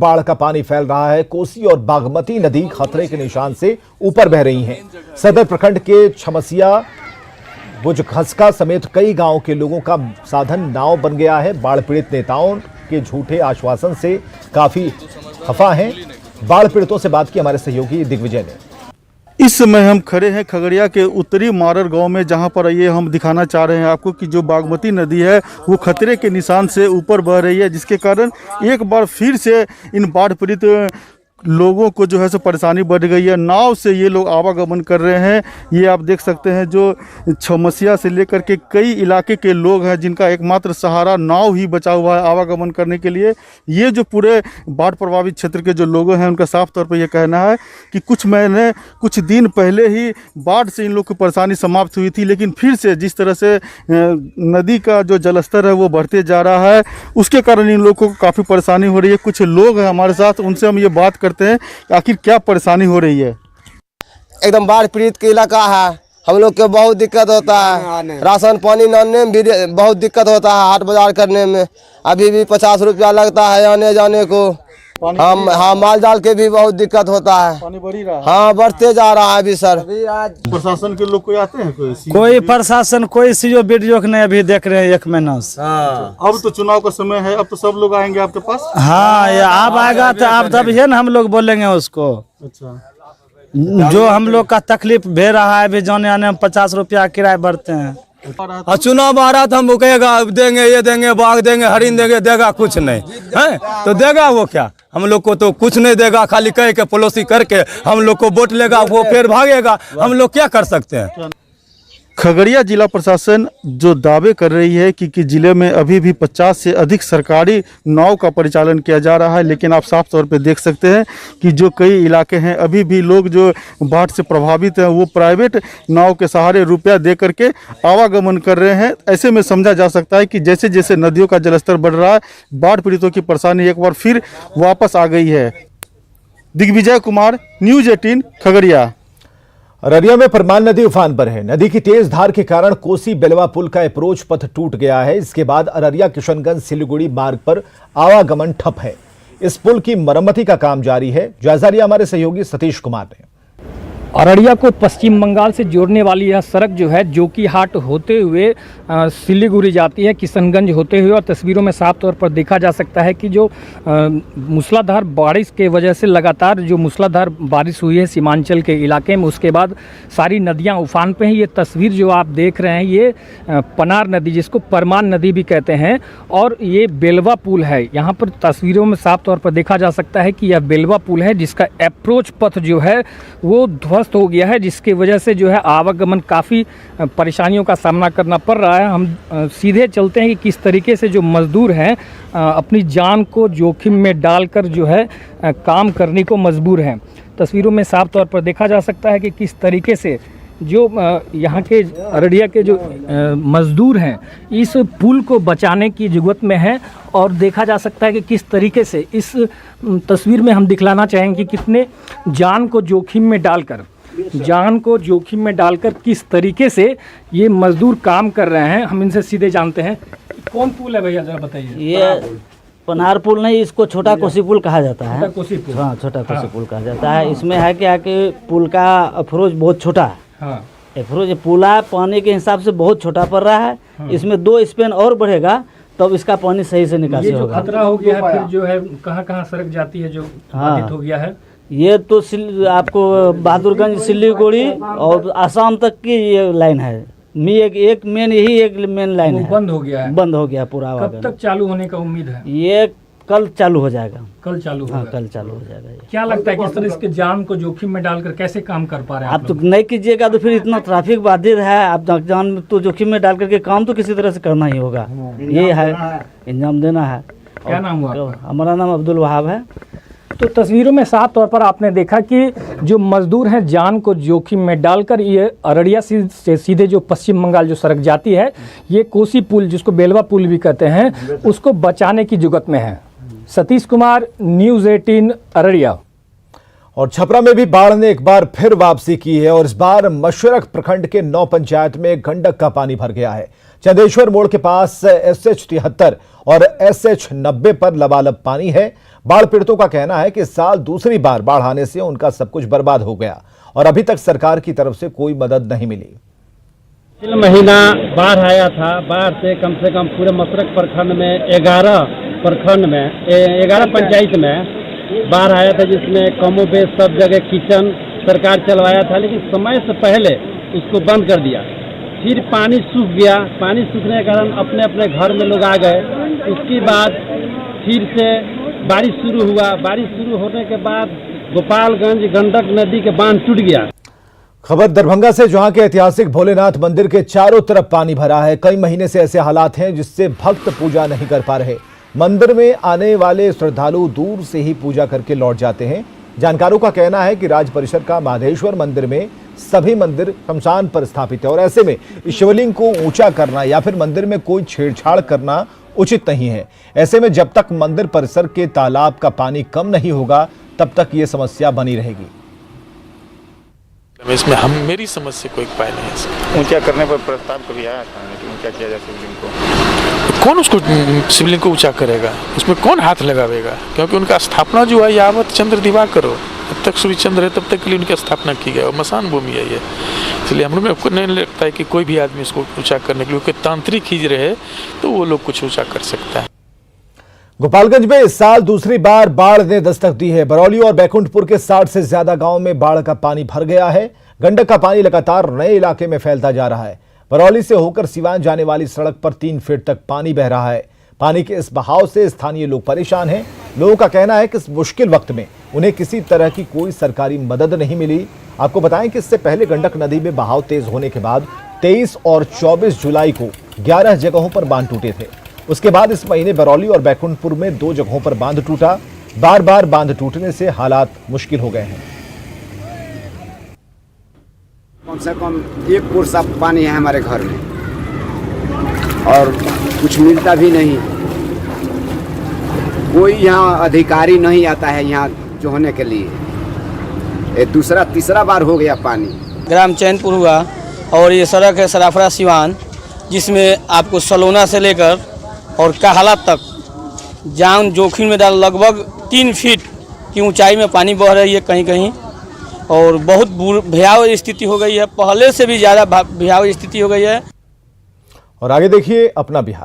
बाढ़ का पानी फैल रहा है। कोसी और बागमती नदी खतरे के निशान से ऊपर बह रही हैं। सदर प्रखंड के छमसिया, बुजखसका समेत कई गांवों के लोगों का साधन नाव बन गया है। बाढ़ पीड़ित नेताओं के झूठे आश्वासन से काफी खफा हैं। बाढ़ पीड़ितों से बात की हमारे सहयोगी दिग्विजय ने। इस समय हम खड़े हैं खगड़िया के उत्तरी मारर गांव में, जहां पर ये हम दिखाना चाह रहे हैं आपको कि जो बागमती नदी है वो खतरे के निशान से ऊपर बह रही है, जिसके कारण एक बार फिर से इन बाढ़ पीड़ित लोगों को जो है सो परेशानी बढ़ गई है। नाव से ये लोग आवागमन कर रहे हैं। ये आप देख सकते हैं, जो छमसिया से लेकर के कई इलाके के लोग हैं जिनका एकमात्र सहारा नाव ही बचा हुआ है आवागमन करने के लिए। ये जो पूरे बाढ़ प्रभावित क्षेत्र के जो लोग हैं उनका साफ तौर पर यह कहना है कि कुछ दिन पहले ही बाढ़ से इन लोग की परेशानी समाप्त हुई थी, लेकिन फिर से जिस तरह से नदी का जो जलस्तर है वो बढ़ते जा रहा है, उसके कारण इन लोगों को काफ़ी परेशानी हो रही है। कुछ लोग हैं हमारे साथ, उनसे हम ये बात करते हैं आखिर क्या परेशानी हो रही है। एकदम बाढ़ पीड़ित के इलाका है, हम लोग को बहुत दिक्कत होता है। राशन पानी लाने में भी बहुत दिक्कत होता है। हाट बाजार करने में अभी भी 50 रुपया लगता है आने जाने को। हम माल जाल के भी बहुत दिक्कत होता है। पानी बढ़ रहा है। हाँ, बढ़ते जा रहा है अभी सर। प्रशासन के लोग कोई आते हैं? कोई प्रशासन कोई सीओ वीडियो नहीं अभी देख रहे हैं 1 महीना से। अब तो चुनाव का समय है, अब तो सब लोग आएंगे आपके पास। हाँ, ये अब आएगा तो अब तभी है ना हम लोग बोलेंगे उसको। अच्छा, जो हम लोग का तकलीफ भे रहा है, अभी जाने आने में 50 रुपया किराए बढ़ते हैं। और चुनाव आ रहा था, हम कहेगा देंगे, ये देंगे, बाघ देंगे, हरिन देंगे, देगा कुछ नहीं है तो देगा वो क्या? हम लोग को तो कुछ नहीं देगा, खाली कह के पॉलिसी करके हम लोग को वोट लेगा, वो फिर भागेगा। हम लोग क्या कर सकते हैं? खगड़िया जिला प्रशासन जो दावे कर रही है कि जिले में अभी भी 50 से अधिक सरकारी नाव का परिचालन किया जा रहा है, लेकिन आप साफ तौर पे देख सकते हैं कि जो कई इलाके हैं अभी भी लोग जो बाढ़ से प्रभावित हैं वो प्राइवेट नाव के सहारे रुपया दे करके आवागमन कर रहे हैं। ऐसे में समझा जा सकता है कि जैसे जैसे नदियों का जलस्तर बढ़ रहा है, बाढ़ पीड़ितों की परेशानी एक बार फिर वापस आ गई है। दिग्विजय कुमार, न्यूज़ 18 खगड़िया। अररिया में परमान नदी उफान पर है। नदी की तेज धार के कारण कोसी बेलवा पुल का अप्रोच पथ टूट गया है। इसके बाद अररिया किशनगंज सिलीगुड़ी मार्ग पर आवागमन ठप है। इस पुल की मरम्मती का काम जारी है। जायजा लिया हमारे सहयोगी सतीश कुमार ने। अररिया को पश्चिम बंगाल से जोड़ने वाली यह सड़क जो है जोकीहाट होते हुए सिलीगुड़ी जाती है, किशनगंज होते हुए। और तस्वीरों में साफ तौर पर देखा जा सकता है कि जो मूसलाधार बारिश के वजह से लगातार जो मूसलाधार बारिश हुई है सीमांचल के इलाके में, उसके बाद सारी नदियां उफान पे हैं। ये तस्वीर जो आप देख रहे हैं ये पनार नदी, जिसको परमान नदी भी कहते हैं, और ये बेलवा पुल है। यहाँ पर तस्वीरों में साफ तौर पर देखा जा सकता है कि यह बेलवा पुल है, जिसका अप्रोच पथ जो है वो ध्वस्त हो गया है, जिसकी वजह से जो है आवागमन काफ़ी परेशानियों का सामना करना पड़ रहा है। हम सीधे चलते हैं कि किस तरीके से जो मज़दूर हैं अपनी जान को जोखिम में डालकर जो है काम करने को मजबूर हैं। तस्वीरों में साफ तौर पर देखा जा सकता है कि किस तरीके से जो यहाँ के अररिया के जो मज़दूर हैं इस पुल को बचाने की ज़रूरत में है। और देखा जा सकता है कि किस तरीके से इस तस्वीर में हम दिखलाना चाहेंगे कि कितने जान को जोखिम में डालकर किस तरीके से ये मज़दूर काम कर रहे हैं। हम इनसे सीधे जानते हैं। कौन पुल है भैया, जरा बताइए। ये पनार पुल नहीं, इसको छोटा कोसी पुल कहा जाता है। कोसी पुल, हाँ, छोटा कोसी पुल कहा जाता है। इसमें है क्या कि पुल का अफरोज बहुत छोटा है। हाँ, अफरोज पुला पानी के हिसाब से बहुत छोटा पड़ रहा है। हाँ। इसमें 2 स्पेन और बढ़ेगा तब इसका पानी सही से निकासी होगा। ये जो खतरा हो गया है फिर जो है कहाँ सड़क जाती है जो बाधित हो गया है? ये तो आपको बहादुरगंज सिलीगुड़ी और आसाम तक की ये लाइन है। एक मेन लाइन है, बंद हो गया है। बंद हो गया पूरा। कब तक चालू होने का उम्मीद है? ये कल चालू हो जाएगा। कल चालू होगा? हाँ, कल चालू हो जाएगा। क्या लगता है किस तरह इसके जान को जोखिम में डालकर कैसे काम कर पा रहे हैं आप तो नहीं कीजिएगा तो फिर इतना ट्रैफिक बाधित है, आप जान तो जोखिम में डाल करके काम तो किसी तरह से करना ही होगा। ये है, इंजाम देना है। क्या नाम हुआ? हमारा नाम अब्दुल वहाब है। तो तस्वीरों में साफ तौर पर आपने देखा कि जो मजदूर हैं जान को जोखिम में डालकर ये अररिया से सीधे जो पश्चिम बंगाल जो सड़क जाती है, ये कोसी पुल जिसको बेलवा पुल भी कहते हैं, उसको बचाने की जुगत में है। सतीश कुमार, न्यूज़ 18 अररिया। और छपरा में भी बाढ़ ने एक बार फिर वापसी की है और इस बार मशरक प्रखंड के 9 पंचायत में गंडक का पानी भर गया है। चंदेश्वर मोड़ के पास SH-73 और SH-90 पर लबालब पानी है। बाढ़ पीड़ितों का कहना है कि इस साल दूसरी बार बाढ़ आने से उनका सब कुछ बर्बाद हो गया और अभी तक सरकार की तरफ से कोई मदद नहीं मिली। पिछले महीना बाढ़ आया था। बाढ़ से कम पूरे मसरक प्रखंड में 11 पंचायत में बाढ़ आया था, जिसमें कमो बेश सब जगह किचन सरकार चलवाया था, लेकिन समय से पहले उसको बंद कर दिया। फिर पानी सूख गया। पानी सूखने के कारण अपने अपने घर में लोग आ गए। उसके बाद फिर से बारिश शुरू हुआ। बारिश शुरू होने के बाद गोपालगंज गंडक नदी के बांध टूट गया। खबर दरभंगा से, जहां के ऐतिहासिक भोलेनाथ मंदिर के चारों तरफ पानी भरा है। कई महीने से ऐसे हालात हैं जिससे भक्त पूजा नहीं कर पा रहे। मंदिर में आने वाले श्रद्धालु दूर से ही पूजा करके लौट जाते हैं। जानकारों का कहना है कि राज परिसर का माधेश्वर मंदिर में सभी मंदिर शमशान पर स्थापित है और ऐसे में इस शिवलिंग को ऊंचा करना या फिर मंदिर में कोई छेड़छाड़ करना उचित नहीं है। ऐसे में जब तक मंदिर परिसर के तालाब का पानी कम नहीं होगा तब तक ये समस्या बनी रहेगी। इसमें मेरी समझ से कोई उपाय नहीं है इसका। ऊंचा करने पर प्रस्ताव कभी आया था कि ऊंचा किया जाए शिवलिंग को? कौन उसको शिवलिंग को ऊंचा करेगा? उसमें कौन हाथ लगावेगा? क्योंकि उनका स्थापना जो है यावत चंद्र दिवाकर हो, जब तक सूर्य चंद्र है तब तक के लिए उनकी स्थापना की गई और मसान भूमि है ये। इसलिए हम लोग को नहीं लगता है कि कोई भी आदमी इसको ऊंचा करने के लिए, क्योंकि तांत्रिक ही रहे तो वो लोग कुछ ऊंचा कर सकता है। गोपालगंज में इस साल दूसरी बार बाढ़ ने दस्तक दी है। बरौली और बैकुंठपुर के 60 से ज्यादा गांव में बाढ़ का पानी भर गया है। गंडक का पानी लगातार नए इलाके में फैलता जा रहा है। बरौली से होकर सिवान जाने वाली सड़क पर 3 फीट तक पानी बह रहा है। पानी के इस बहाव से स्थानीय लोग परेशान हैं। लोगों का कहना है कि इस मुश्किल वक्त में उन्हें किसी तरह की कोई सरकारी मदद नहीं मिली। आपको बताएं कि इससे पहले गंडक नदी में बहाव तेज होने के बाद 23 और 24 जुलाई को 11 जगहों पर बांध टूटे थे। उसके बाद इस महीने बरौली और बैकुंठपुर में 2 जगहों पर बांध टूटा। बार बार बांध टूटने से हालात मुश्किल हो गए हैं। कम से कम 1 फुट पानी है हमारे घर में और कुछ मिलता भी नहीं। कोई यहाँ अधिकारी नहीं आता है यहाँ जोहने के लिए। ये तीसरा बार हो गया पानी। ग्राम चैनपुर हुआ और ये सड़क है सराफरा सिवान, जिसमें आपको सलोना से लेकर और काहला तक जान जोखिम में डाल लगभग 3 फीट की ऊंचाई में पानी बह रही है कहीं कहीं, और बहुत भयावह स्थिति हो गई है। पहले से भी ज़्यादा भयावह स्थिति हो गई है। और आगे देखिए अपना बिहार।